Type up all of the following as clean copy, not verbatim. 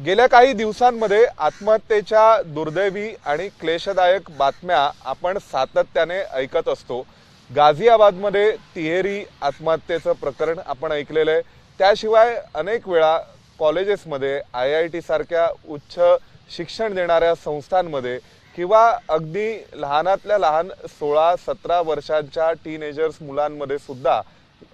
गेल्या काही दिवसांमध्ये आत्महत्येच्या दुर्दैवी आणि क्लेशदायक बातम्या आपण सातत्याने ऐकत असतो। गाझियाबादमध्ये तिहेरी आत्महत्येचं प्रकरण आपण ऐकलेलं आहे। त्याशिवाय अनेक वेळा कॉलेजेसमध्ये IIT सारख्या उच्च शिक्षण देणाऱ्या संस्थांमध्ये किंवा अगदी लहानातल्या लहान 16-17 वर्षांच्या टीनेजर्स मुलांमध्ये सुद्धा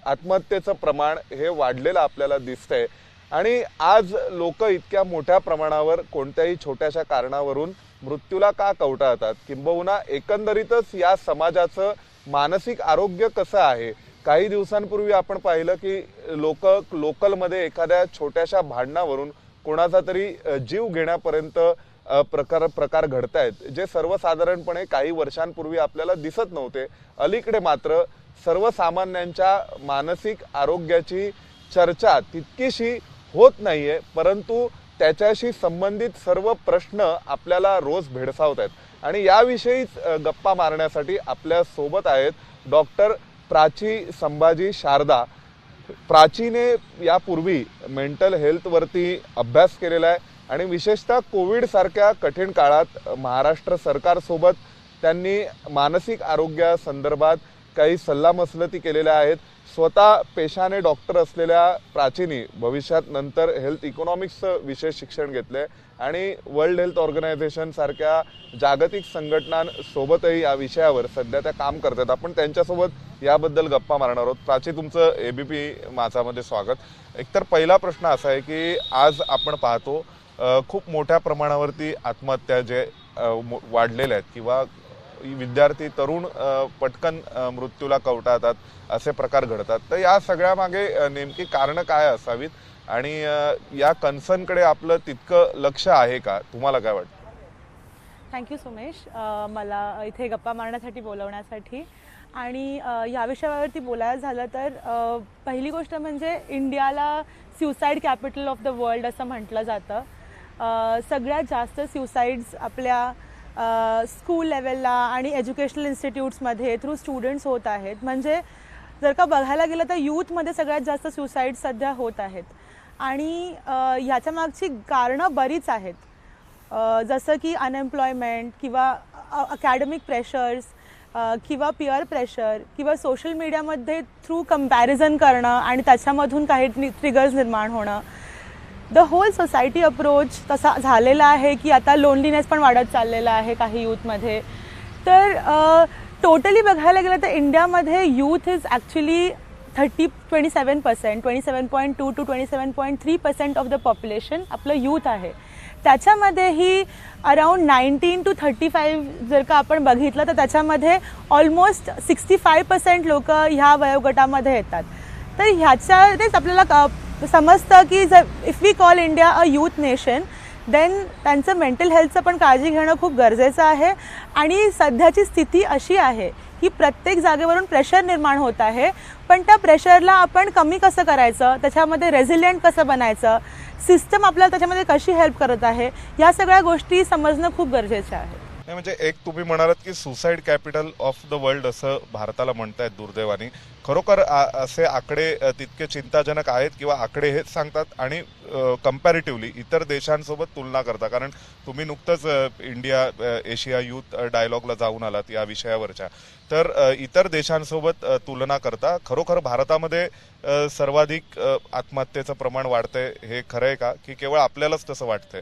आत्महत्येचं प्रमाण हे वाढलेलं आपल्याला दिसतंय। आणि आज लोक इतक्या मोठ्या प्रमाणावर कोणत्याही छोट्याशा कारणावरून मृत्यूला का कवटाळतात, किंबहुना एकंदरीतच या समाजाचं मानसिक आरोग्य कसं आहे। काही दिवसांपूर्वी आपण पाहिलं की लोकलमध्ये एखाद्या छोट्याशा भांडणावरून कोणाचा तरी जीव घेण्यापर्यंत प्रकार घडतायत, जे सर्वसाधारणपणे काही वर्षांपूर्वी आपल्याला दिसत नव्हते। अलीकडे मात्र सर्वसामान्यांच्या मानसिक आरोग्याची चर्चा तितकीशी होत नाहीये, परंतु त्याच्याशी संबंधित सर्व प्रश्न आपल्याला रोज भेडसावत आहेत। आणि याविषयीच गप्पा मारण्यासाठी आपल्या सोबत आहेत डॉक्टर प्राची संभाजी शारदा। प्राचीने यापूर्वी मेंटल हेल्थवरती अभ्यास केलेला आहे आणि विशेषतः कोविड सारख्या कठीण काळात महाराष्ट्र सरकारसोबत त्यांनी मानसिक आरोग्यासंदर्भात काही सल्लामसलती केलेल्या आहेत। स्वतः पेशाने डॉक्टर असलेल्या प्राचीने भविष्यात नंतर हेल्थ इकॉनॉमिक्सचं विशेष शिक्षण घेतले आणि वर्ल्ड हेल्थ ऑर्गनायझेशन सारख्या जागतिक संघटनांसोबतही या विषयावर सध्या त्या काम करतात। आपण त्यांच्यासोबत याबद्दल गप्पा मारणार आहोत। प्राची, तुमचं ABP माझामध्ये स्वागत। एकतर पहिला प्रश्न असा आहे की आज आपण पाहतो खूप मोठ्या प्रमाणावरती आत्महत्या जे वाढलेल्या आहेत किंवा विद्यार्थी तरुण पटकन मृत्यूला कवटाळतात असे प्रकार घडतात, तर या सगळ्या मागे नेमकी कारण काय असावीत आणि या कन्सर्नकडे आपलं तितकं लक्ष आहे का, तुम्हाला काय वाटतं? थँक्यू सुमेश, मला इथे गप्पा मारण्यासाठी बोलवण्यासाठी। आणि या विषयावरती बोलायचं झालं तर पहिली गोष्ट म्हणजे इंडियाला suicide capital of the world असं म्हटलं जातं। सगळ्यात जास्त सुसाईड्स आपल्या स्कूल लेवलला आणि एज्युकेशनल इन्स्टिट्यूट्समध्ये थ्रू स्टुडंट्स होत आहेत। म्हणजे जर का बघायला गेलं तर यूथमध्ये सगळ्यात जास्त सुसाईड सध्या होत आहेत आणि ह्याच्या मागची कारणं बरीच आहेत, जसं की अनएम्प्लॉयमेंट किंवा अकॅडमिक प्रेशर्स किंवा पिअर प्रेशर किंवा सोशल मीडियामध्ये थ्रू कंपॅरिझन करणं आणि त्याच्यामधून काही ट्रिगर्स निर्माण होणं। द होल सोसायटी अप्रोच तसा झालेला आहे की आता लोनलीनेस पण वाढत चाललेला आहे काही यूथमध्ये। तर टोटली बघायला गेलं तर इंडियामध्ये youth is actually 27% 27.2 to 27.3% of the population आपलं यूथ आहे। त्याच्यामध्येही अराउंड 19 to 35 जर का आपण बघितलं तर त्याच्यामध्ये ऑलमोस्ट 65% लोक ह्या वयोगटामध्ये येतात। तर ह्याच्यानेच आपल्याला समजतं की जर if we call India a youth nation then त्यांचं मेंटल हेल्थचं पण काळजी घेणं खूप गरजेचं आहे। आणि सध्याची स्थिती अशी आहे की प्रत्येक जागेवरून प्रेशर निर्माण होत आहे, पण त्या प्रेशरला आपण कमी कसं करायचं, त्याच्यामध्ये रेझिलियंट कसं बनायचं, सिस्टम आपल्याला त्याच्यामध्ये कशी हेल्प करत आहे, या सगळ्या गोष्टी समजणं खूप गरजेचं आहे। म्हणजे एक तुम्ही म्हणालात की suicide capital of the world असं भारताला म्हणतायत दुर्दैवाने। खरोखर असे आकडे तितके चिंताजनक आहेत किंवा आकडे हेच सांगतात आणि कंपॅरेटिव्हली इतर देशांसोबत तुलना करता, कारण तुम्ही नुकतंच इंडिया एशिया यूथ डायलॉगला जाऊन आलात या विषयावरच्या, तर इतर देशांसोबत तुलना करता खरोखर भारतामध्ये सर्वाधिक आत्महत्येचं प्रमाण वाढतंय, हे खरं आहे का की केवळ आपल्यालाच तसं वाटतंय?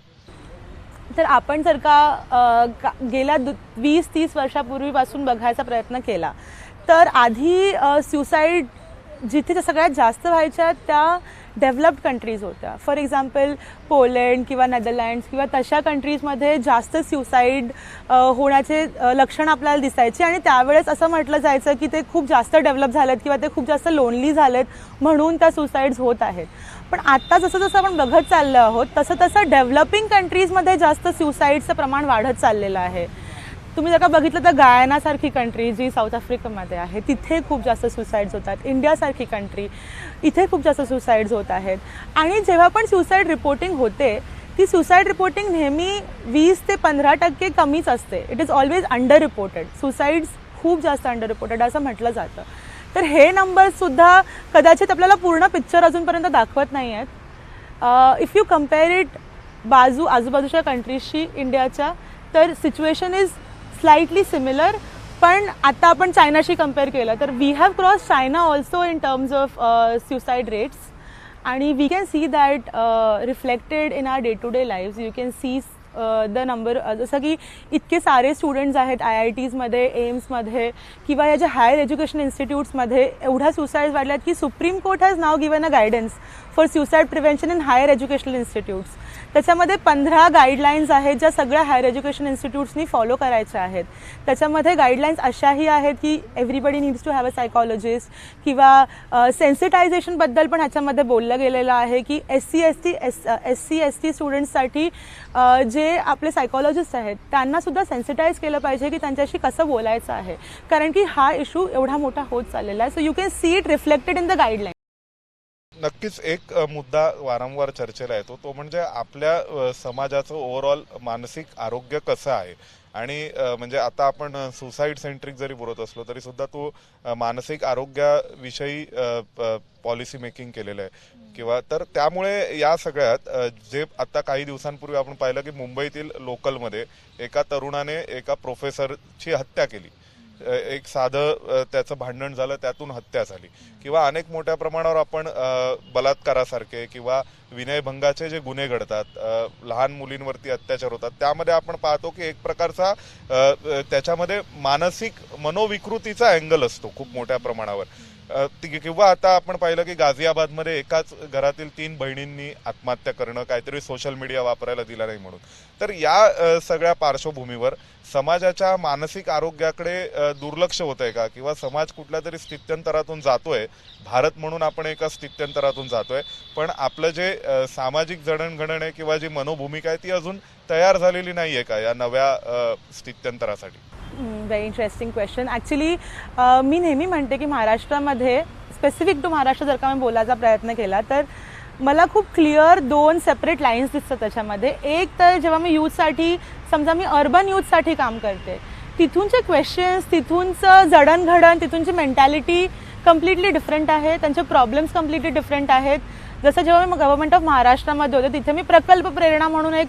तर आपण जर का गेल्या 20-30 वर्षापूर्वीपासून बघायचा प्रयत्न केला तर आधी सुसाईड जिथे सगळ्यात जास्त व्हायच्या त्या डेव्हलप्ड कंट्रीज होत्या। फॉर एक्झाम्पल पोलंड किंवा नेदरलँड्स किंवा तशा कंट्रीजमध्ये जास्त सुसाईड होण्याचे लक्षण आपल्याला दिसायचे आणि त्यावेळेस असं म्हटलं जायचं की ते खूप जास्त डेव्हलप झालेत किंवा ते खूप जास्त लोनली झालेत म्हणून त्या सुसाईड्स होत आहेत। पण आता जसं जसं आपण बघत चाललो आहोत तसं तसं डेव्हलपिंग कंट्रीजमध्ये जास्त सुसाईडचं प्रमाण वाढत चाललेलं आहे। तुम्ही जर का बघितलं तर गायनासारखी कंट्री जी साऊथ आफ्रिकेमध्ये आहे तिथे खूप जास्त सुसाईड्स होतात। इंडियासारखी कंट्री इथे खूप जास्त सुसाईड्स होत आहेत। आणि जेव्हा पण सुसाईड रिपोर्टिंग होते ती सुसाईड रिपोर्टिंग नेहमी 20 ते 15% कमीच असते। It is always under reported. Suicides खूप जास्त अंडर रिपोर्टेड असं म्हटलं जातं। तर हे नंबर्ससुद्धा कदाचित आपल्याला पूर्ण पिक्चर अजूनपर्यंत दाखवत नाही आहेत। इफ यू कम्पेअर इट आजूबाजूच्या कंट्रीजशी इंडियाच्या, तर सिच्युएशन इज स्लाइटली सिमिलर. पण आता आपण चायनाशी कम्पेअर केलं तर we have cross China also in terms of suicide rates. आणि we can see that reflected in our day to day lives. You can see the number, जसं की इतके सारे स्टुडंट्स आहेत IITsमध्ये, एम्समध्ये किंवा या ज्या हायर एज्युकेशन इन्स्टिट्यूट्समध्ये एवढ्या सुसाईड्स वाढल्यात की supreme court has now given a guidance for suicide prevention in higher educational institutes. त्याच्यामध्ये 15 गाईडलाईन्स आहेत ज्या सगळ्या हायर एज्युकेशन इन्स्टिट्यूट्सनी फॉलो करायच्या आहेत. त्याच्यामध्ये गाईडलाईन्स अशाही आहेत की everybody needs to have a psychologist, किंवा सेन्सिटायझेशनबद्दल पण ह्याच्यामध्ये बोललं गेलेलं आहे की SC/ST स्टुडंट्ससाठी जे आपले सायकॉलॉजिस्ट आहेत त्यांनासुद्धा सेन्सिटाईज केलं पाहिजे की त्यांच्याशी कसं बोलायचं आहे, कारण की हा इश्यू एवढा मोठा होत चाललेला आहे. So you can see it reflected in the guideline. नक्कीच एक मुद्दा वारंवार चर्चेला येतो, तो म्हणजे आपल्या समाजाचं ओव्हरऑल मानसिक आरोग्य कसं आहे. आणि म्हणजे आता आपण सुसाईड सेंट्रिक जरी बोलत असलो तरी सुद्धा तो मानसिक आरोग्याविषयी पॉलिसी मेकिंग केलेलं आहे किंवा, तर त्यामुळे या सगळ्यात जे आता काही दिवसांपूर्वी आपण पाहिलं की मुंबईतील लोकलमध्ये एका तरुणाने एका प्रोफेसरची हत्या केली. एक साधं त्याचं भांडण झालं, त्यातून हत्या झाली. किंवा अनेक मोठ्या प्रमाणावर आपण बलात्कारासारखे किंवा विनयभंगाचे जे गुन्हे घडतात, लहान मुलींवरती अत्याचार होतात, त्यामध्ये आपण पाहतो की एक प्रकारचा त्याच्यामध्ये मानसिक मनोविकृतीचा अँगल असतो खूप मोठ्या प्रमाणावर. किंवा आता आपण पाहिलं की गाझियाबादमध्ये एकाच घरातील 3 बहिणींनी आत्महत्या करणं, काहीतरी सोशल मीडिया वापरायला दिला नाही म्हणून. तर या सगळ्या पार्श्वभूमीवर समाजाच्या मानसिक आरोग्याकडे दुर्लक्ष होत आहे का, किंवा समाज कुठल्या तरी स्थित्यंतरातून जातोय, भारत म्हणून आपण एका स्थित्यंतरातून जातोय, पण आपलं जे सामाजिक जडणघडण आहे किंवा जी मनोभूमिका आहे ती अजून तयार झालेली नाहीये का या नव्या स्थित्यंतरासाठी? Very interesting question. ॲक्च्युली मी नेहमी म्हणते की महाराष्ट्रामध्ये, स्पेसिफिक टू महाराष्ट्र जर का मी बोलायचा प्रयत्न केला तर मला खूप क्लिअर 2 सेपरेट लाईन्स दिसतात त्याच्यामध्ये. एक तर जेव्हा मी यूथसाठी, समजा मी अर्बन यूथसाठी काम करते, तिथूनचे क्वेश्चन्स, तिथूनचं जडणघडण, तिथूनची मेंटॅलिटी कम्प्लिटली डिफरंट आहे, त्यांचे प्रॉब्लेम्स कम्प्लिटली डिफरंट आहेत. जसं जेव्हा मी गव्हर्नमेंट ऑफ महाराष्ट्रामध्ये होते तिथे मी प्रकल्प प्रेरणा म्हणून एक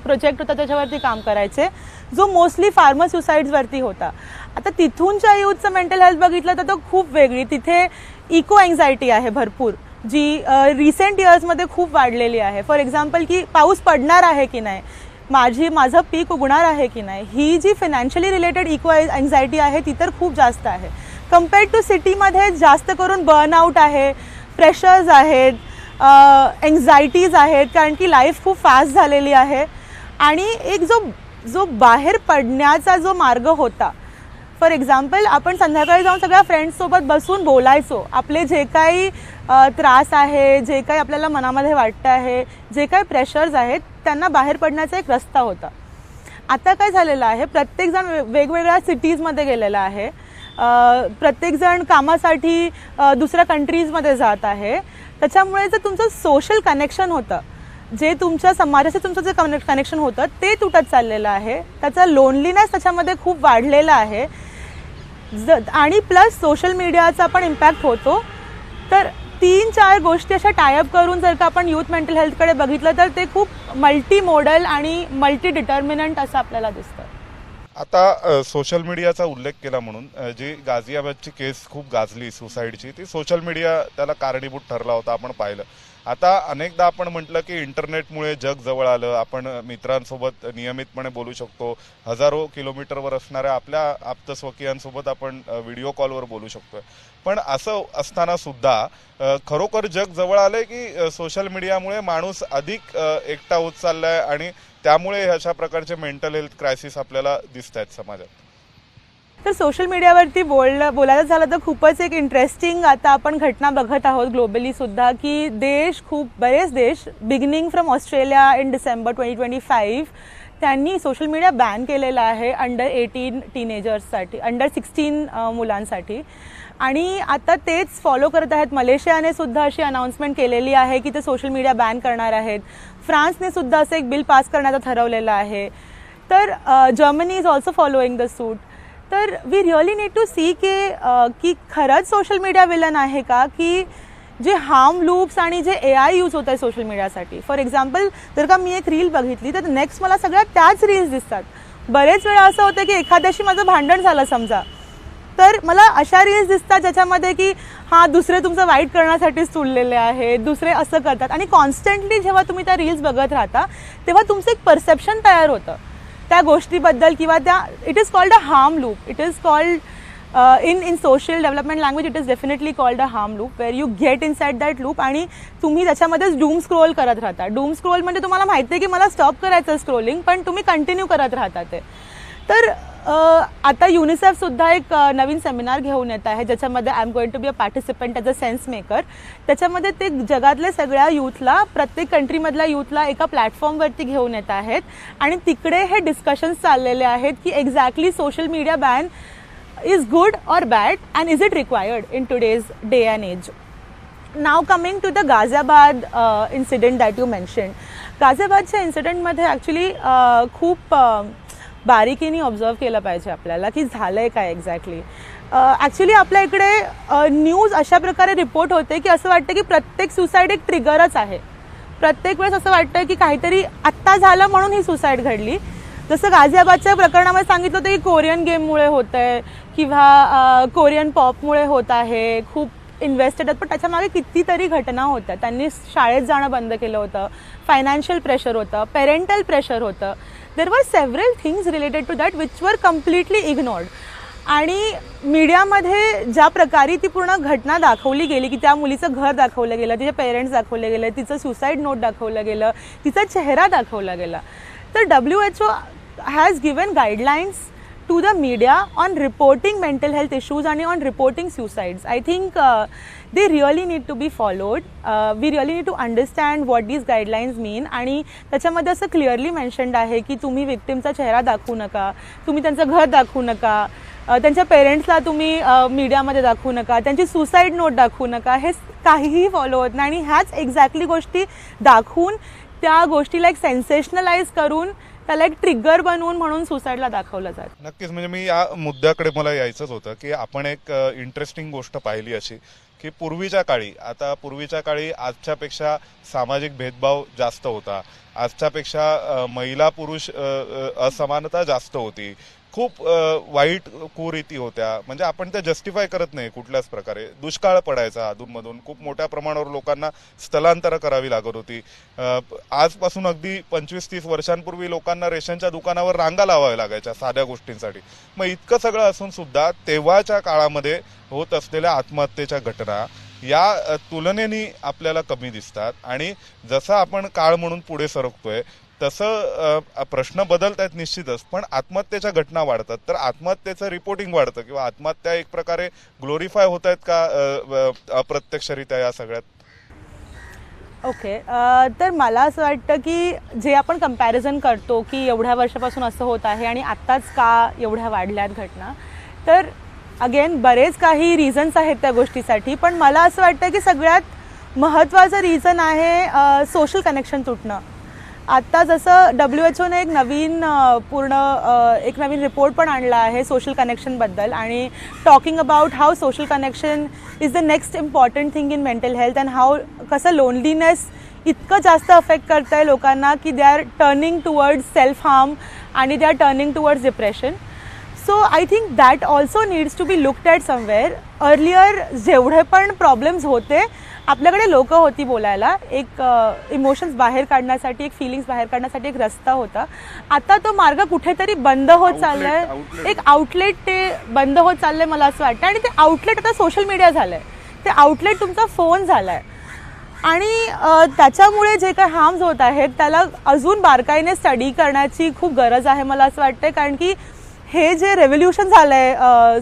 प्रोजेक्ट होता, त्याच्यावरती काम करायचे, जो मोस्टली फार्मर सुसाईड्सवरती होता. आता तिथूनच्या यूथचं मेंटल हेल्थ बघितलं तर तो खूप वेगळी. तिथे इको एन्झायटी आहे भरपूर, जी रिसेंट इयर्समध्ये खूप वाढलेली आहे. फॉर एक्झाम्पल की पाऊस पडणार आहे की नाही, माझं पीक उगणार आहे की नाही, ही जी फायनान्शियली रिलेटेड इको एन्झायटी आहे ती तर खूप जास्त आहे. कम्पेअर्ड टू सिटीमध्ये जास्त करून बर्नआउट आहे, प्रेशर्स आहेत, एन्झायटीज आहेत, कारण की लाईफ खूप फास्ट झालेली आहे. आणि एक जो बाहेर पडण्याचा जो मार्ग होता, फॉर एक्झाम्पल आपण संध्याकाळी जाऊन सगळ्या फ्रेंड्ससोबत बसून बोलायचो, आपले जे काही त्रास आहे, जे काही आपल्याला मनामध्ये वाटतं आहे, जे काही प्रेशर्स आहेत, त्यांना बाहेर पडण्याचा एक रस्ता होता. आता काय झालेलं आहे, प्रत्येकजण वेगवेगळ्या सिटीजमध्ये गेलेला आहे, प्रत्येकजण कामासाठी दुसऱ्या कंट्रीजमध्ये जात आहे. त्याच्यामुळे जे तुमचं सोशल कनेक्शन होतं, जे तुमच्या समाजाशी तुमचं जे कनेक्शन होतं ते तुटत चाललेलं आहे. त्याचा लोनलीनेस त्याच्यामध्ये खूप वाढलेला आहे. आणि प्लस सोशल मीडियाचा पण इम्पॅक्ट होतो. तर 3-4 गोष्टी अशा टायअप करून जर का आपण यूथ मेंटल हेल्थकडे बघितलं तर ते खूप मल्टी मोडल आणि मल्टी डिटर्मिनंट असं आपल्याला दिसतं. आता सोशल मीडियाचा उल्लेख केला म्हणून जी गाझियाबादची केस खूप गाजली सुसाईडची, ती सोशल मीडिया त्याला कारणीभूत ठरला होता, आपण पाहिलं. आता अनेकदा आपण म्हटलं की इंटरनेटमुळे जग जवळ आलं, आपण मित्रांसोबत नियमितपणे बोलू शकतो, हजारो किलोमीटरवर असणाऱ्या आपल्या आप्तस्वकीयांसोबत आपण व्हिडिओ कॉलवर बोलू शकतोय. पण असं असताना सुद्धा खरोखर जग जवळ आलंय की सोशल मीडियामुळे माणूस अधिक एकटा होत चाललाय आणि त्यामुळे अशा प्रकारचे मेंटल हेल्थ क्रायसिस आपल्याला दिसत आहेत समाजात? तर सोशल मीडियावरती बोलायचं झालं तर खूपच एक इंटरेस्टिंग आता आपण घटना बघत आहोत ग्लोबली सुद्धा, की बरेच देश beginning from Australia in December 2025 त्यांनी सोशल मीडिया बॅन केलेला आहे अंडर 18 टीनेजर्ससाठी, अंडर 16 मुलांसाठी. आणि आता तेच फॉलो करत आहेत. मलेशियाने सुद्धा अशी अनाउन्समेंट केलेली आहे की ते सोशल मीडिया बॅन करणार आहेत. फ्रान्सने सुद्धा असं एक बिल पास करण्याचं ठरवलेलं आहे. तर Germany is also following the suit. तर we really need to see की खरंच सोशल मीडिया विलन आहे का, की जे हार्म लूप्स आणि जे AI यूज होत आहे सोशल मीडियासाठी. फॉर एक्झाम्पल जर का मी एक रील बघितली तर नेक्स्ट मला सगळ्या त्याच रील्स दिसतात. बरेच वेळा असं होतं की एखाद्याशी माझं भांडण झालं समजा, तर मला अशा रील्स दिसतात ज्याच्यामध्ये की हां दुसरे तुमचं वाईट करण्यासाठीच तुललेले आहेत, दुसरे असं करतात. आणि कॉन्स्टंटली जेव्हा तुम्ही त्या रील्स बघत राहता तेव्हा तुमचं एक परसेप्शन तयार होतं त्या गोष्टीबद्दल किंवा त्या it is called a harm loop. It is called in social development language it is definitely called a harm loop where you get inside that loop आणि तुम्ही त्याच्यामध्येच डूम स्क्रोल करत राहता. डूम स्क्रोल म्हणजे तुम्हाला माहिती आहे की मला स्टॉप करायचं स्क्रोलिंग, पण तुम्ही कंटिन्यू करत राहता ते. तर आता युनिसेफ सुद्धा एक नवीन सेमिनार घेऊन येत आहे ज्याच्यामध्ये I am going to be a participant as a sense maker. त्याच्यामध्ये ते जगातल्या सगळ्या यूथला, प्रत्येक कंट्रीमधल्या यूथला एका प्लॅटफॉर्मवरती घेऊन येत आहेत आणि तिकडे हे डिस्कशन्स चाललेले आहेत की exactly social media ban is good or bad and is it required in today's day and age. Now coming to the Ghaziabad incident that you mentioned. Ghaziabadच्या इन्सिडेंटमध्ये ॲक्च्युली खूप बारीकीने ऑब्झर्व केलं पाहिजे आपल्याला की झालं आहे काय एक्झॅक्टली. ॲक्च्युली आपल्या इकडे न्यूज अशा प्रकारे रिपोर्ट होते की असं वाटतं की प्रत्येक सुसाईड एक ट्रिगरच आहे. प्रत्येक वेळेस असं वाटतं की काहीतरी आत्ता झालं म्हणून ही सुसाईड घडली. जसं गाझियाबादच्या प्रकरणामध्ये सांगितलं होतं की कोरियन गेममुळे होत आहे किंवा कोरियन पॉपमुळे होत आहे, खूप इन्व्हेस्टेड आहेत, पण त्याच्यामागे कितीतरी घटना होत्या. त्यांनी शाळेत जाणं बंद केलं होतं, फायनान्शियल प्रेशर होतं, पेरेंटल प्रेशर होतं. There were several things related to that which were completely ignored. आणि मीडियामध्ये ज्या प्रकारे ती पूर्ण घटना दाखवली गेली की त्या मुलीचं घर दाखवलं गेलं, तिचे पेरेंट्स दाखवले गेले, तिचं सुसाईड नोट दाखवलं गेलं, तिचा चेहरा दाखवला गेला. तर WHO has given guidelines to the media on reporting mental health issues and on reporting suicides. I think they really need to be followed. We really need to understand what these guidelines mean. आणि त्याच्यामध्ये असं clearly mentioned आहे की तुम्ही विक्टिमचा चेहरा दाखवू नका, तुम्ही त्यांचं घर दाखवू नका, त्यांच्या पेरेंट्सला तुम्ही मीडियामध्ये दाखवू नका, त्यांची सुसाईड नोट दाखवू नका. हे काहीही फॉलो होत नाही आणि ह्याच एक्झॅक्टली गोष्टी दाखवून त्या गोष्टीला एक सेन्सेशनलाइज करून त्याला एक ट्रिगर बनवून म्हणून सुसाईडला दाखवलं जातं. नक्कीच, म्हणजे मी या मुद्द्याकडे मला यायचंच होतं की आपण एक इंटरेस्टिंग गोष्ट पाहिली अशी की पूर्वीच्या काळी आजच्यापेक्षा सामाजिक भेदभाव जास्त होता, आजच्यापेक्षा महिला पुरुष असमानता जास्त होती, खूप वाईट कुरीती होत्या. म्हणजे आपण त्या जस्टिफाय करत नाही कुठल्याच प्रकारे. दुष्काळ पडायचा अधूनमधून, खूप मोठ्या प्रमाणावर लोकांना स्थलांतर करावी लागत होती. आजपासून अगदी 25-30 वर्षांपूर्वी लोकांना रेशनच्या दुकानावर रांगा लावाव्या लागायच्या साध्या गोष्टींसाठी. मग इतकं सगळं असून सुद्धा तेव्हाच्या काळामध्ये होत असलेल्या आत्महत्येच्या घटना या तुलनेने आपल्याला कमी दिसतात. आणि जसं आपण काळ म्हणून पुढे सरकतोय तसं प्रश्न बदलत आहेत निश्चितच, पण आत्महत्येच्या घटना वाढतात. तर आत्महत्येचं रिपोर्टिंग वाढतं किंवा आत्महत्या एक प्रकारे ग्लोरिफाय होत आहेत का अप्रत्यक्षरित्या या सगळ्यात? ओके, तर मला असं वाटतं की जे आपण कम्पॅरिझन करतो की एवढ्या वर्षापासून असं होत आहे आणि आत्ताच का एवढ्या वाढल्यात घटना, तर अगेन बरेच काही रिझन्स आहेत त्या गोष्टीसाठी. पण मला असं वाटतं की सगळ्यात महत्त्वाचं रिझन आहे सोशल कनेक्शन तुटणं. आत्ता जसं WHOने एक नवीन रिपोर्ट पण आणला आहे सोशल कनेक्शनबद्दल आणि talking about how social connection is the next important thing in mental health and how कसं लोनलीनेस इतकं जास्त अफेक्ट करतं आहे लोकांना की they are turning towards self harm आणि they are turning towards depression. So I think that also needs to be looked at somewhere. Earlier जेवढे पण प्रॉब्लेम्स होते आपल्याकडे लोक होती बोलायला, एक इमोशन्स बाहेर काढण्यासाठी, एक फिलिंग्स बाहेर काढण्यासाठी एक रस्ता होता. आता तो मार्ग कुठेतरी बंद होत चाललाय, एक आउटलेट ते बंद होत चाललंय मला असं वाटतं. आणि ते आउटलेट आता सोशल मीडिया झालंय, ते आउटलेट तुमचा फोन झालाय. आणि त्याच्यामुळे जे काही हार्म्स होत आहेत त्याला अजून बारकाईने स्टडी करण्याची खूप गरज आहे मला असं वाटतंय. कारण की हे जे रेव्होल्युशन झालंय,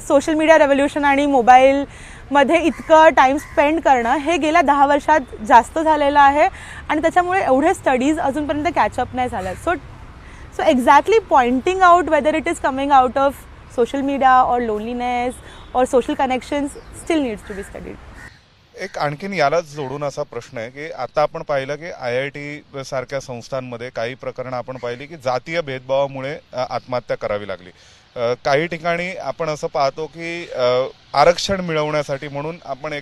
सोशल मीडिया रेव्होल्युशन आणि मोबाईलमध्ये इतकं टाइम स्पेंड करणं, हे गेल्या 10 वर्षात जास्त झालेलं आहे आणि त्याच्यामुळे एवढे स्टडीज अजूनपर्यंत कॅचअप नाही झाल्या. So exactly pointing out whether it is coming out of social media और लोनलीनेस और social connections still needs to be studied. एक आणखीन यालाच जोडून असा प्रश्न आहे की आता आपण पाहिलं की IIT सारख्या संस्थांमध्ये काही प्रकरणं आपण पाहिली की जातीय भेदभावामुळे आत्महत्या करावी लागली. काही ठिकाणी आपण असं पाहतो की आरक्षण मिळवण्यासाठी म्हणून आपण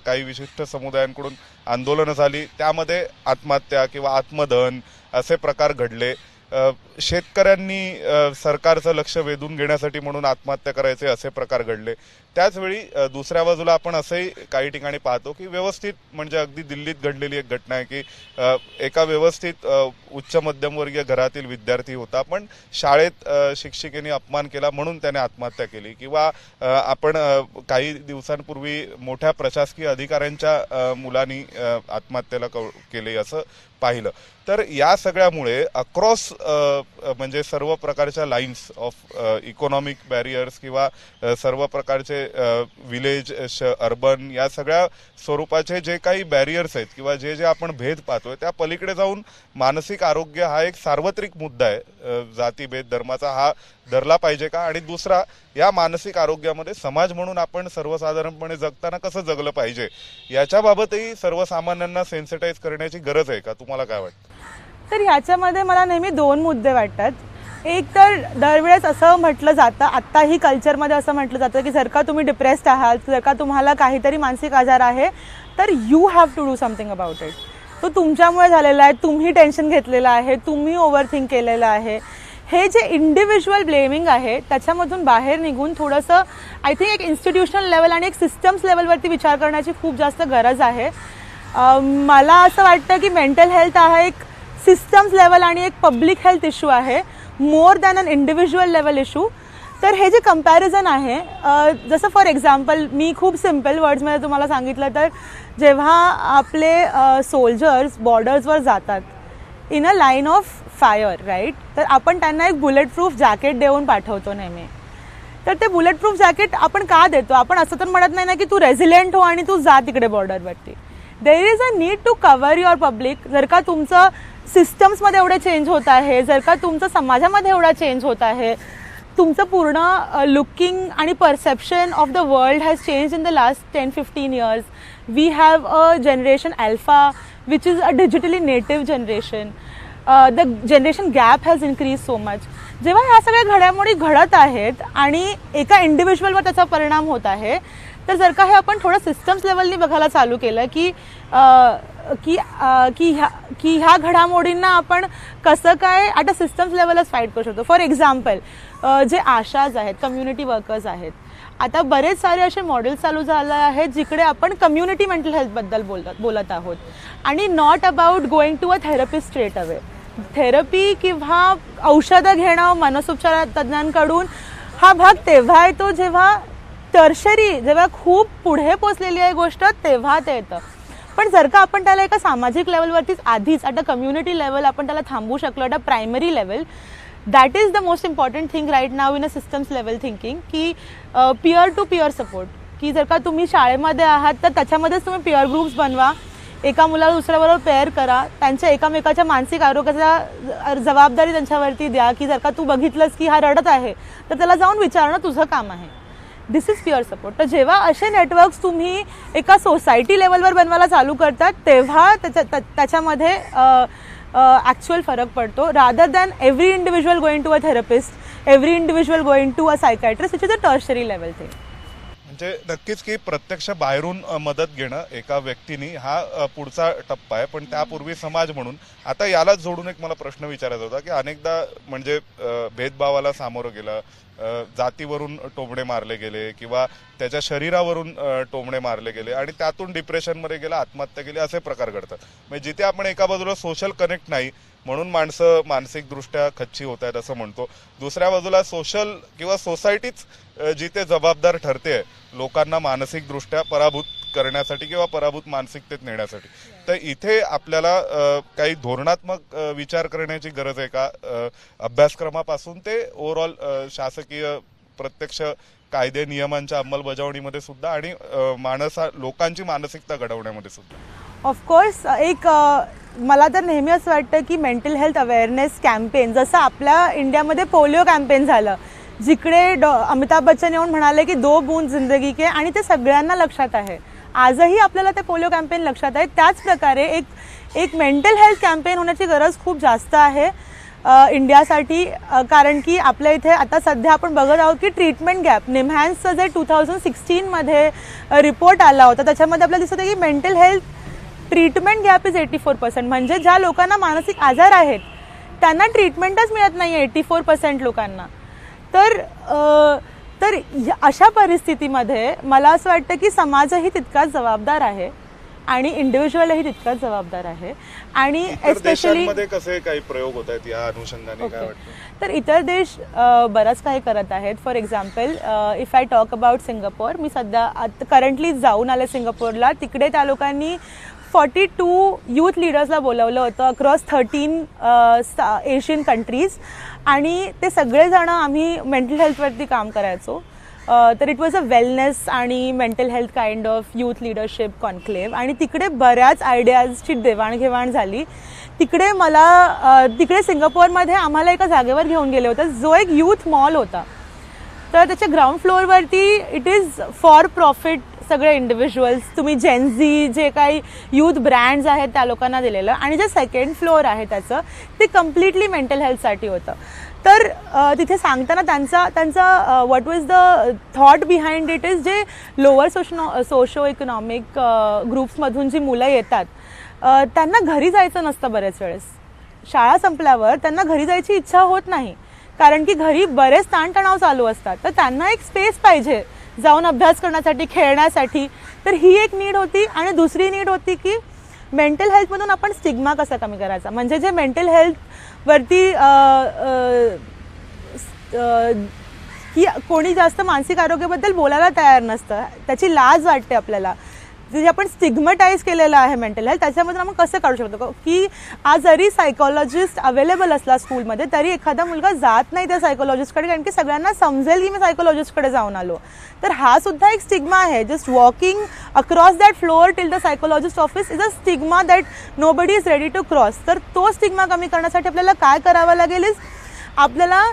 काही विशिष्ट समुदायांकडून आंदोलनं झाली, त्यामध्ये आत्महत्या किंवा आत्मदहन असे प्रकार घडले. शेतकऱ्यांनी सरकारचं लक्ष वेधून घेण्यासाठी म्हणून आत्महत्या करायचे असे प्रकार घडले. त्याचवेळी दुसऱ्या बाजूला आपण असंही काही ठिकाणी पाहतो की व्यवस्थित, म्हणजे अगदी दिल्लीत घडलेली एक घटना आहे की एका व्यवस्थित उच्च मध्यमवर्गीय घरातील विद्यार्थी होता, पण शाळेत शिक्षिकेने अपमान केला म्हणून त्याने आत्महत्या केली. किंवा आपण काही दिवसांपूर्वी मोठ्या प्रशासकीय अधिकाऱ्यांच्या मुलांनी आत्महत्येला केले असं पाहिलं. तर या सगळ्यामुळे अक्रॉस म्हणजे सर्व प्रकारच्या लाईन्स ऑफ इकॉनॉमिक बॅरियर्स किंवा सर्व प्रकारचे विलेज अर्बन या सगळ्या स्वरूपाचे जे काही बॅरियर्स आहेत किंवा जे आपण भेद पाहतोय त्या पलीकडे जाऊन मानसिक आरोग्य हा एक सार्वत्रिक मुद्दा आहे. जातीभेद धर्माचा हा धरला पाहिजे का? आणि दुसरा, या मानसिक आरोग्यामध्ये समाज म्हणून आपण सर्वसाधारणपणे जगताना कसं जगलं पाहिजे याच्याबाबतही सर्वसामान्यांना सेन्सिटाईज करण्याची गरज आहे का? तुम्हाला काय वाटतं? तर ह्याच्यामध्ये मला नेहमी दोन मुद्दे वाटतात. एक तर दरवेळेस असं म्हटलं जातं, आत्ताही कल्चरमध्ये असं म्हटलं जातं की जर का तुम्ही डिप्रेस्ड आहात, जर का तुम्हाला काहीतरी मानसिक आजार आहे तर you have to do something about it. तो तुमच्यामुळे झालेला आहे, तुम्ही टेन्शन घेतलेलं आहे, तुम्ही ओव्हरथिंक केलेलं आहे. हे जे इंडिव्हिज्युअल ब्लेमिंग आहे त्याच्यामधून बाहेर निघून थोडंसं आय थिंक एक इन्स्टिट्यूशनल लेवल आणि एक सिस्टम्स लेवलवरती विचार करण्याची खूप जास्त गरज आहे. मला असं वाटतं की मेंटल हेल्थ हा एक सिस्टम्स लेवल आणि एक पब्लिक हेल्थ इश्यू आहे, more than an individual level issue. तर हे जे कम्पॅरिझन आहे, जसं फॉर एक्झाम्पल मी खूप सिम्पल वर्ड्समध्ये तुम्हाला सांगितलं तर जेव्हा आपले सोल्जर्स बॉर्डर्सवर जातात in a line of fire, right, तर आपण त्यांना एक बुलेट प्रूफ जॅकेट देऊन पाठवतो नेहमी. तर ते बुलेट प्रूफ जॅकेट आपण का देतो? आपण असं तर म्हणत नाही ना की तू रेझिलियंट हो आणि तू जा तिकडे बॉर्डरवरती. There is a need to cover your public. जर का तुमचं सिस्टम्समध्ये एवढे चेंज होत आहे, जर का तुमचं समाजामध्ये एवढा चेंज होत आहे, तुमचं पूर्ण लुकिंग आणि perception of the world has change in the last 10-15 years. We have a generation alpha which is a digitally native generation. The generation gap has increase so much. जेव्हा ह्या सगळ्या घडामोडी घडत आहेत आणि एका इंडिव्हिज्युअलवर त्याचा परिणाम होत आहे, तर जर का हे आपण थोडं सिस्टम्स लेवलनी बघायला चालू केलं की ह्या घडामोडींना आपण कसं काय ॲट अ सिस्टम्स लेवलच फाईट करू शकतो. फॉर एक्झाम्पल जे आशाज आहेत, कम्युनिटी वर्कर्स आहेत, आता बरेच सारे असे मॉडेल्स चालू झाले आहेत जिकडे आपण कम्युनिटी मेंटल हेल्थबद्दल बोलत आहोत आणि not about going to a therapist straight away. Therapy किंवा औषधं घेणं मनसोपचार तज्ज्ञांकडून हा भाग तेव्हा येतो जेव्हा जेव्हा खूप पुढे पोचलेली आहे गोष्ट तेव्हा ते येतं. पण जर का आपण त्याला एका सामाजिक लेवलवरतीच आधीच ॲट अ कम्युनिटी लेवल आपण त्याला थांबवू शकलो, at a primary level, that is the most important thing right now in a systems level thinking. की पिअर टू पिअर सपोर्ट, की जर का तुम्ही शाळेमध्ये आहात तर त्याच्यामध्येच तुम्ही पिअर ग्रुप्स बनवा, एका मुलाला दुसऱ्याबरोबर पेअर करा, त्यांच्या एकामेकाच्या मानसिक आरोग्याचा जबाबदारी त्यांच्यावरती द्या. की जर का तू बघितलंस की हा रडत आहे तर त्याला जाऊन विचारणं तुझं काम आहे. दिस इज पिअर सपोर्ट. तर जेव्हा असे नेटवर्क्स तुम्ही एका सोसायटी लेवलवर बनवायला चालू करतात तेव्हा त्याच्यामध्ये ॲक्च्युअल फरक पडतो, rather than every individual going to a therapist, every individual going to a psychiatrist, which is a tertiary level thing. म्हणजे नक्कीच की प्रत्यक्ष बाहेरून मदत घेणं एका व्यक्तीने हा पुढचा टप्पा आहे. पण त्यापूर्वी समाज म्हणून आता यालाच जोडून एक मला प्रश्न विचारायचा होता की अनेकदा म्हणजे भेदभावाला सामोरं गेलं, जातीवरून टोमणे मारले गेले किंवा त्याच्या शरीरावरून टोमणे मारले गेले आणि त्यातून डिप्रेशनमध्ये गेला, आत्महत्या केली, असे प्रकार घडतात. म्हणजे जिथे आपण एका बाजूला सोशल कनेक्ट नाही म्हणून माणसं मानसिकदृष्ट्या खच्ची होत आहेत असं म्हणतो, दुसऱ्या बाजूला सोशल किंवा सोसायटीच जिथे जबाबदार ठरते लोकांना मानसिकदृष्ट्या पराभूत करण्यासाठी किंवा पराभूत मानसिकतेत नेण्यासाठी. तर इथे आपल्याला काही धोरणात्मक विचार करण्याची गरज आहे का? अभ्यासक्रमापासून ते ओव्हरऑल शासकीय प्रत्यक्ष कायदे नियमांच्या अंमलबजावणीमध्ये सुद्धा आणि लोकांची मानसिकता घडवण्यामध्ये सुद्धा. ऑफकोर्स एक मला तर नेहमी असं वाटतं की मेंटल हेल्थ अवेअरनेस कॅम्पेन, जसं आपल्या इंडियामध्ये पोलिओ कॅम्पेन झालं जिकडे अमिताभ बच्चन येऊन म्हणाले की 2 बूंद जिंदगी के, आणि ते सगळ्यांना लक्षात आहे. आजही आपल्याला ते पोलिओ कॅम्पेन लक्षात आहे. त्याच प्रकारे एक मेंटल हेल्थ कॅम्पेन होण्याची गरज खूप जास्त आहे. इंडियासाठी, कारण की आपल्या इथे आता सध्या आपण बघत आहोत की ट्रीटमेंट गॅप, निम्हॅन्सचं जे 2016मध्ये रिपोर्ट आला होता त्याच्यामध्ये आपल्याला दिसत आहे की mental health treatment gap is 84%. म्हणजे ज्या लोकांना मानसिक आजार आहेत त्यांना ट्रीटमेंटच मिळत नाही आहे 84% लोकांना. तर अशा परिस्थितीमध्ये मला असं वाटतं की समाजही तितकाच जबाबदार आहे आणि इंडिव्हिज्युअलही तितकाच जबाबदार आहे. आणि एस्पेशली कसे काही प्रयोग होत आहेत या अनुषंगाने काय वाटतं? तर इतर देश बरंच काही करत आहेत. For example if I talk about Singapore, मी सध्या करंटली जाऊन आले सिंगापूरला. तिकडे त्या लोकांनी 42 यूथ लीडर्सला बोलवलं होतं अक्रॉस 13 एशियन कंट्रीज, आणि ते सगळेजण आम्ही मेंटल हेल्थवरती काम करायचो. तर इट वॉज अ वेलनेस आणि mental health kind of youth leadership conclave, आणि तिकडे बऱ्याच आयडियाजची देवाणघेवाण झाली. तिकडे सिंगापूरमध्ये आम्हाला एका जागेवर घेऊन गेले होते जो एक यूथ मॉल होता. तर त्याच्या ग्राउंड फ्लोअरवरती इट इज फॉर प्रॉफिट सगळे इंडिव्हिज्युअल्स, तुम्ही जेनझी जे काही यूथ ब्रँड्स आहेत त्या लोकांना दिलेलं, आणि जे सेकंड फ्लोअर आहे त्याचं ते कम्प्लिटली मेंटल हेल्थसाठी होतं. तर तिथे सांगताना त्यांचा what was the thought behind it is, जे लोअर सोशो इकॉनॉमिक ग्रुप्समधून जी मुलं येतात त्यांना घरी जायचं नसतं बरेच वेळेस. शाळा संपल्यावर त्यांना घरी जायची इच्छा होत नाही, कारण की घरी बरेच ताणतणाव चालू असतात. तर त्यांना एक स्पेस पाहिजे जाऊन अभ्यास करण्यासाठी, खेळण्यासाठी. तर ही एक नीड होती. आणि दुसरी नीड होती की मेंटल हेल्थमधून आपण स्टिग्मा कसा कमी करायचा. म्हणजे जे मेंटल हेल्थवरती की कोणी जास्त मानसिक आरोग्याबद्दल बोलायला तयार नसतं, त्याची लाज वाटते आपल्याला, जे आपण स्टिग्मटाईज केलेलं आहे मेंटल हेल्थ, त्याच्यामधून आपण कसं काढू शकतो की आज जरी सायकोलॉजिस्ट अवेलेबल असला स्कूलमध्ये तरी एखादा मुलगा जात नाही त्या सायकोलॉजिस्टकडे, कारण की सगळ्यांना समजेल की मी सायकोलॉजिस्टकडे जाऊन आलो. तर हा सुद्धा एक स्टिग्मा आहे. Just walking across that floor till the psychologist office is a stigma that nobody is ready to cross. तर तो स्टिग्मा कमी करण्यासाठी आपल्याला काय करावं लागेल इज आपल्याला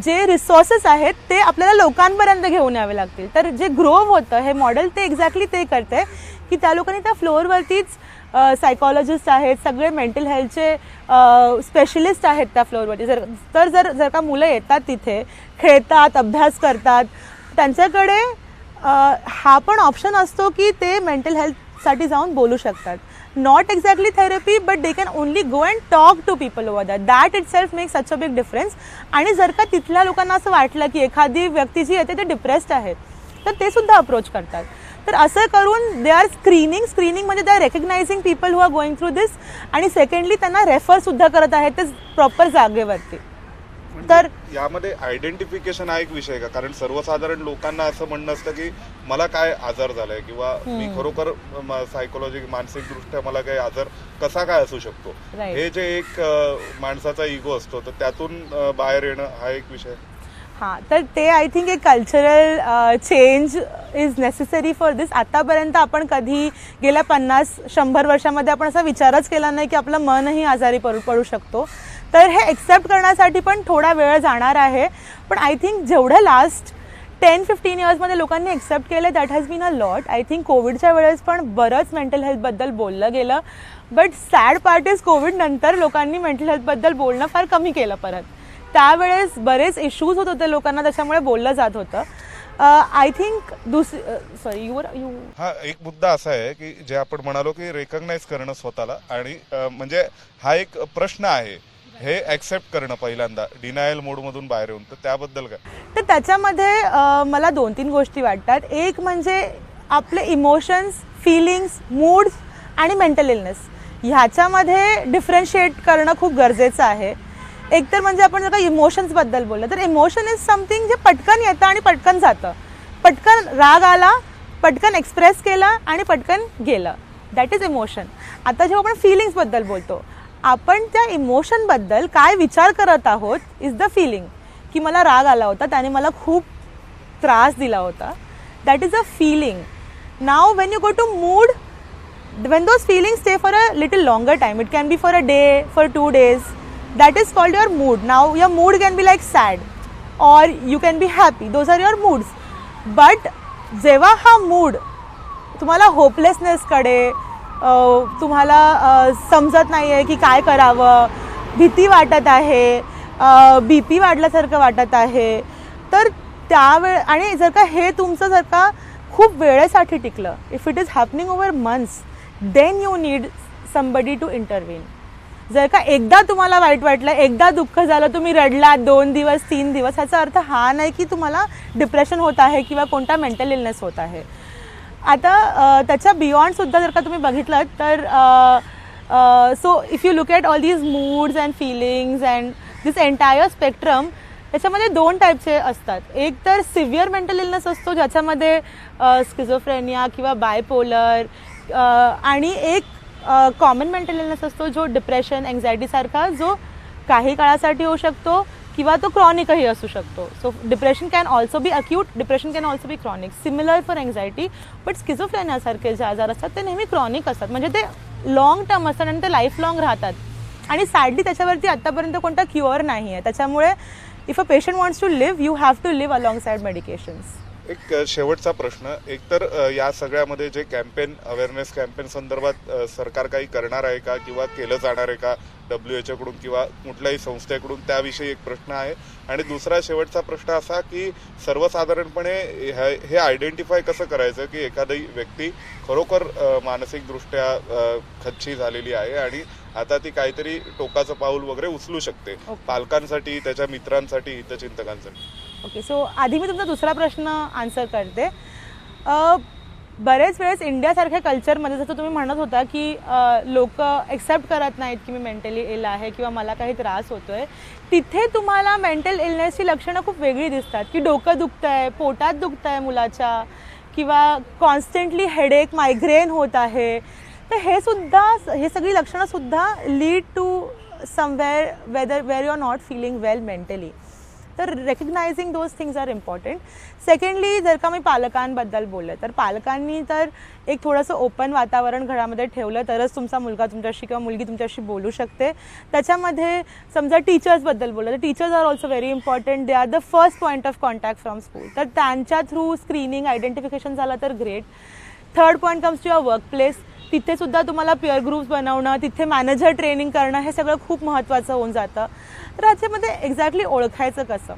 जे रिसोर्सेस आहेत ते आपल्याला लोकांपर्यंत घेऊन यावे लागतील. तर जे ग्रोव होतं हे मॉडेल ते एक्झॅक्टली ते करते की त्या लोकांनी त्या फ्लोअरवरतीच सायकॉलॉजिस्ट आहेत, सगळे मेंटल हेल्थचे स्पेशलिस्ट आहेत त्या फ्लोअरवरती. जर का मुलं येतात तिथे खेळतात, अभ्यास करतात, त्यांच्याकडे हा पण ऑप्शन असतो की ते मेंटल हेल्थसाठी जाऊन बोलू शकतात. Not exactly therapy, but they can only go and talk to people over that. That itself makes such a big difference. आणि जर का तिथल्या लोकांना असं वाटलं की एखादी व्यक्ती जी येते ते डिप्रेस्ड आहेत तर ते सुद्धा अप्रोच करतात. तर असं करून दे आर स्क्रीनिंग म्हणजे they are recognising people who are going through this. आणि सेकंडली त्यांना रेफर सुद्धा करत आहेत ते प्रॉपर जागेवरती. तर यामध्ये आयडेंटिफिकेशन हा एक विषय का? कारण सर्वसाधारण लोकांना असं म्हणणं असतं की मला काय आजार झालाय किंवा मी खरोखर सायकोलॉजी मानसिक दृष्ट्या मला काही आजार कसा काय असू शकतो, हे जे एक माणसाचा इगो असतो तर त्यातून बाहेर येणं हा एक विषय. हां, तर ते आय थिंक एक cultural change is necessary for this. आतापर्यंत आपण कधी गेल्या 50-100 वर्षामध्ये आपण असा विचारच केला नाही की आपलं मनही आजारी पडू शकतो. तर हे एक्सेप्ट करण्यासाठी पण थोडा वेळ जाणार आहे. पण आय थिंक जेवढं लास्ट 10-15 इयर्समध्ये लोकांनी एक्सेप्ट केलं that has been a lot. I think कोविडच्या वेळेस पण बरंच मेंटल हेल्थबद्दल बोललं गेलं, but sad part is Covid नंतर लोकांनी मेंटल हेल्थबद्दल बोलणं फार कमी केलं परत. त्यावेळेस बरेच इश्यूज होत होते लोकांना, त्याच्यामुळे बोललं जात होतं. आय थिंक हा एक मुद्दा असा आहे की जे आपण म्हणालो की रेकग्नाइज करणं स्वतःला, आणि म्हणजे हा एक प्रश्न आहे हे ऍक्सेप्ट करणं पहिल्यांदा डिनायल मोडमधून बाहेर येऊन. तर त्याबद्दल काय? तर त्याच्यामध्ये मला 2-3 गोष्टी वाटतात. एक म्हणजे आपले इमोशन्स, फिलिंग्स, मूड्स आणि मेंटल इलनेस ह्याच्यामध्ये डिफरन्शिएट करणं खूप गरजेचं आहे. एकतर म्हणजे आपण जर का इमोशन्सबद्दल बोललं तर इमोशन इज समथिंग जे पटकन येतं आणि पटकन जातं. पटकन राग आला, पटकन एक्सप्रेस केला आणि पटकन गेलं, दॅट इज इमोशन. आता जेव्हा आपण फिलिंग्सबद्दल बोलतो, आपण त्या इमोशनबद्दल काय विचार करत आहोत इज द फिलिंग. की मला राग आला होता, त्याने मला खूप त्रास दिला होता, that is a feeling. Now when you go to mood, when those feelings stay for a little longer time, it can be for a day, for 2 days, that is called your mood. Now your mood can be like sad or you can be happy, those are your moods. But जेव्हा हा mood तुम्हाला होपलेसनेसकडे, तुम्हाला समजत नाही आहे की काय करावं, भीती वाटत आहे, BP वाढल्यासारखं वाटत आहे, तर आणि जर का हे तुमचं जर का खूप वेळेसाठी टिकलं, if it is happening over months, then you need somebody to intervene. जर का एकदा तुम्हाला वाईट वाटलं, एकदा दुःख झालं, तुम्ही रडलात 2 दिवस 3 दिवस, ह्याचा अर्थ हा नाही की तुम्हाला डिप्रेशन होत आहे किंवा कोणता मेंटल इलनेस होत आहे. आता त्याच्या बियॉन्ड सुद्धा जर का तुम्ही बघितलं तर so if you look at all these moods and feelings and this entire spectrum, त्याच्यामध्ये 2 टाईपचे असतात. एक तर सिव्हिअर मेंटल इलनेस असतो ज्याच्यामध्ये स्किझोफ्रेनिया किंवा बायपोलर, आणि एक कॉमन मेंटल इलनेस असतो जो डिप्रेशन, एन्झायटीसारखा, जो काही काळासाठी होऊ शकतो किंवा तो क्रॉनिकही असू शकतो. So depression can also be acute, depression can also be chronic. Similar for anxiety, but स्किझोफ्रेनियासारखे जे आजार असतात ते नेहमी क्रॉनिक असतात, म्हणजे ते लॉंग टर्म असतात आणि ते लाईफ लॉंग राहतात. आणि सॅडली त्याच्यावरती आत्तापर्यंत कोणता क्युअर नाही आहे. त्याच्यामुळे if a patient wants to live, you have to live alongside medications. एक शेवटचा प्रश्न, एकतर या सगळ्यामध्ये जे कॅम्पेन, अवेअरनेस कॅम्पेन संदर्भात सरकार काही करणार आहे का किंवा केलं जाणार आहे का WHO कडून किंवा कुठल्याही संस्थेकडून, त्याविषयी एक प्रश्न आहे. आणि दुसरा शेवटचा प्रश्न असा की सर्वसाधारणपणे हे आयडेंटिफाय कसं करायचं की एखादी व्यक्ती खरोखर मानसिकदृष्ट्या खच्ची झालेली आहे आणि आता ती काहीतरी टोकाचं पाऊल वगैरे उचलू शकते, पालकांसाठी, त्याच्या मित्रांसाठी, हितचिंतकांसाठी. ओके, सो आधी मी तुमचा दुसरा प्रश्न आन्सर करते. बरेच वेळेस इंडियासारख्या कल्चरमध्ये जसं तुम्ही म्हणत होता की लोक एक्सेप्ट करत नाहीत की मी मेंटली इल आहे किंवा मला काही त्रास होतोय, तिथे तुम्हाला मेंटल इलनेसची लक्षणं खूप वेगळी दिसतात की डोकं दुखतंय, पोटात दुखतंय मुलाच्या, किंवा कॉन्स्टंटली हेडेक, मायग्रेन होत आहे. तर हे सगळी लक्षणंसुद्धा lead to somewhere where you are not feeling well mentally. तर recognising those things are important. Secondly, जर का मी पालकांबद्दल बोलले तर पालकांनी तर एक थोडंसं ओपन वातावरण घरामध्ये ठेवलं तरच तुमचा मुलगा तुमच्याशी किंवा मुलगी तुमच्याशी बोलू शकते. त्याच्यामध्ये समजा टीचर्सबद्दल बोललं तर teachers are also very important. They are the first point of contact from school. तर त्यांच्या थ्रू स्क्रीनिंग, आयडेंटिफिकेशन झालं तर great. Third point comes to your workplace. तिथे सुद्धा तुम्हाला पिअर ग्रुप्स बनवणं, तिथे मॅनेजर ट्रेनिंग करणं, हे सगळं खूप महत्त्वाचं होऊन जातं. तर याच्यामध्ये एक्झॅक्टली ओळखायचं कसं,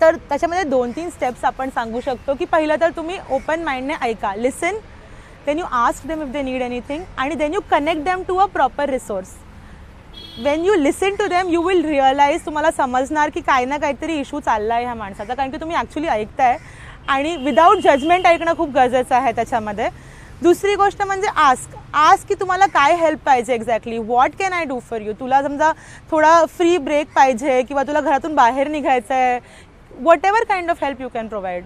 तर त्याच्यामध्ये 2-3 स्टेप्स आपण सांगू शकतो. की पहिलं तर तुम्ही ओपन माइंडने ऐका, listen, then you ask them if they need anything, आणि then you connect them to a proper resource. When you listen to them, you will realise, तुम्हाला समजणार की काही ना काहीतरी इश्यू चालला आहे ह्या माणसाचा, कारण की तुम्ही ॲक्च्युली ऐकताय. आणि विदाऊट जजमेंट ऐकणं खूप गरजेचं आहे त्याच्यामध्ये. दुसरी गोष्ट म्हणजे आस्क की तुम्हाला काय हेल्प पाहिजे exactly, what can I do for you. तुला समजा थोडा फ्री ब्रेक पाहिजे किंवा तुला घरातून बाहेर निघायचं आहे, what ever kind of help you can provide.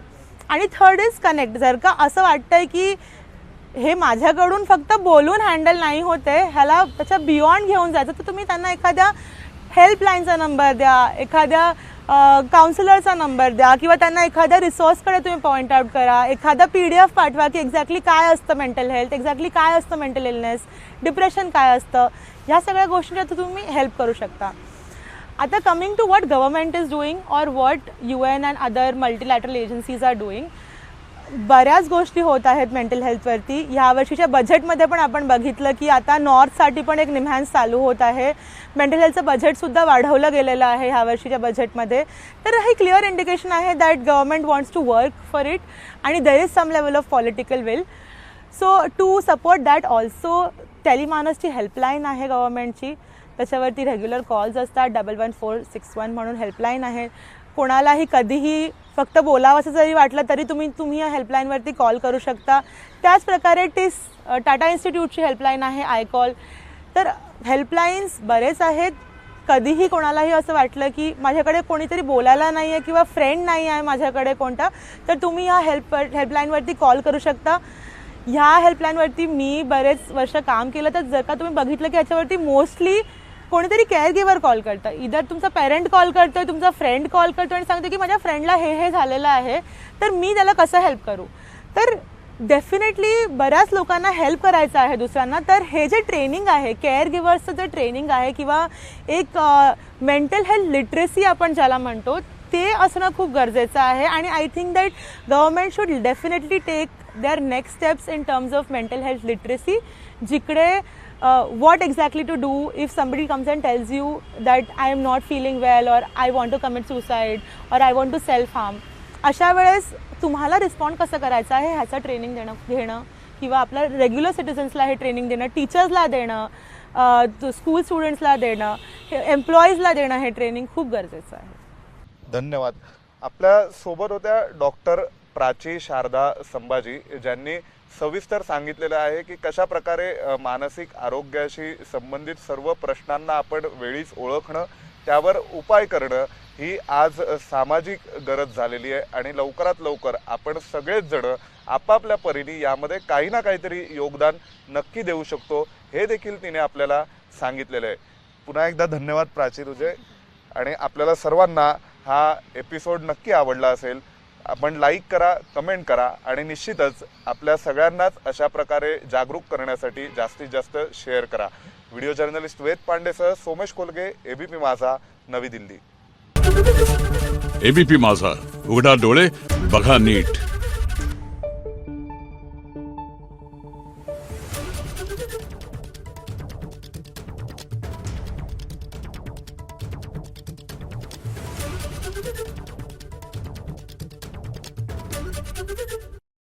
आणि थर्ड इज कनेक्ट. जर का असं वाटतंय की हे माझ्याकडून फक्त बोलून हँडल नाही होते, ह्याला त्याच्या बियॉन्ड घेऊन जायचं, तर तुम्ही त्यांना एखाद्या हेल्पलाईनचा नंबर द्या, एखाद्या काउन्सिलरचा नंबर द्या, किंवा त्यांना एखाद्या रिसोर्सकडे तुम्ही पॉईंट आउट करा. एखादा PDF पाठवा की एक्झॅक्टली काय असतं मेंटल हेल्थ, एक्झॅक्टली काय असतं मेंटल इलनेस, डिप्रेशन काय असतं, ह्या सगळ्या गोष्टींचा तुम्ही हेल्प करू शकता. आता coming to what government is doing और what UN and other multilateral agencies are doing, बऱ्याच गोष्टी होत आहेत मेंटल हेल्थवरती. ह्या वर्षीच्या बजेटमध्ये पण आपण बघितलं की आता नॉर्थसाठी पण एक निम्हॅन्स चालू होत आहे. मेंटल हेल्थचं बजेटसुद्धा वाढवलं गेलेलं आहे ह्या वर्षीच्या बजेटमध्ये. तर हे क्लिअर इंडिकेशन आहे that government wants to work for it, आणि there is some level of political will. So to support that also टेलिमानसची हेल्पलाईन आहे गव्हर्नमेंटची, त्याच्यावरती रेग्युलर कॉल्स असतात. 11461 म्हणून हेल्पलाईन आहे. कोणालाही कधीही फक्त बोलावं असं जरी वाटलं तरी तुम्ही या हेल्पलाईनवरती कॉल करू शकता. त्याचप्रकारे टाटा इन्स्टिट्यूटची हेल्पलाईन आहे, iCall. तर हेल्पलाईन्स बरेच आहेत. कधीही कोणालाही असं वाटलं की माझ्याकडे कोणीतरी बोलायला नाही आहे किंवा फ्रेंड नाही आहे माझ्याकडे कोणता, तर तुम्ही या हेल्पलाईनवरती कॉल करू शकता. ह्या हेल्पलाईनवरती मी बरेच वर्ष काम केलं, तर जर का तुम्ही बघितलं की याच्यावरती मोस्टली कोणीतरी केअर गिव्हर कॉल करतं. इधर तुमचा पेरेंट कॉल करतोय, तुमचा फ्रेंड कॉल करतो आणि सांगतो की माझ्या फ्रेंडला हे झालेलं आहे, तर मी त्याला कसं हेल्प करू. तर डेफिनेटली बऱ्याच लोकांना हेल्प करायचं आहे दुसऱ्यांना. तर हे जे ट्रेनिंग आहे, केअर गिव्हर्सचं जे ट्रेनिंग आहे किंवा एक मेंटल हेल्थ लिटरेसी आपण ज्याला म्हणतो, ते असणं खूप गरजेचं आहे. आणि I think that government should definitely take their next steps in terms of mental health literacy, जिकडे what exactly to do if somebody comes and tells you that I am not feeling well or I want to commit suicide or I want to self harm. अशा वेळेस तुम्हाला respond कसं करायचं आहे ह्याचं training घेणं किंवा आपल्या रेग्युलर सिटिझन्सला हे ट्रेनिंग देणं, टीचर्सला देणं, स्कूल स्टुडंट्सला देणं, एम्प्लॉईजला देणं हे ट्रेनिंग खूप गरजेचं आहे. धन्यवाद. आपल्या सोबत होत्या डॉक्टर प्राची शारदा संभाजी, ज्यांनी सविस्तर सांगितलेलं आहे की कशा प्रकारे मानसिक आरोग्याशी संबंधित सर्व प्रश्नांना आपण वेळीच ओळखणं, त्यावर उपाय करणं ही आज सामाजिक गरज झालेली आहे आणि लवकरात लवकर आपण सगळेच जण आपापल्या परीने यामध्ये काही ना काहीतरी योगदान नक्की देऊ शकतो, हे देखील तिने आपल्याला सांगितलेलं आहे. पुन्हा एकदा धन्यवाद प्राची तुझे. आणि आपल्याला सर्वांना हा एपिसोड नक्की आवडला असेल. आपण लाईक करा, कमेंट करा आणि निश्चितच आपल्या सगळ्यांनाच अशा प्रकारे जागरूक करण्यासाठी जास्तीत जास्त शेअर करा. व्हिडिओ जर्नलिस्ट वेद पांडेसह सोमेश कोलगे, एबीपी माझा, नवी दिल्ली. एबीपी माझा, उघडा डोळे बघा नीट. Thank you.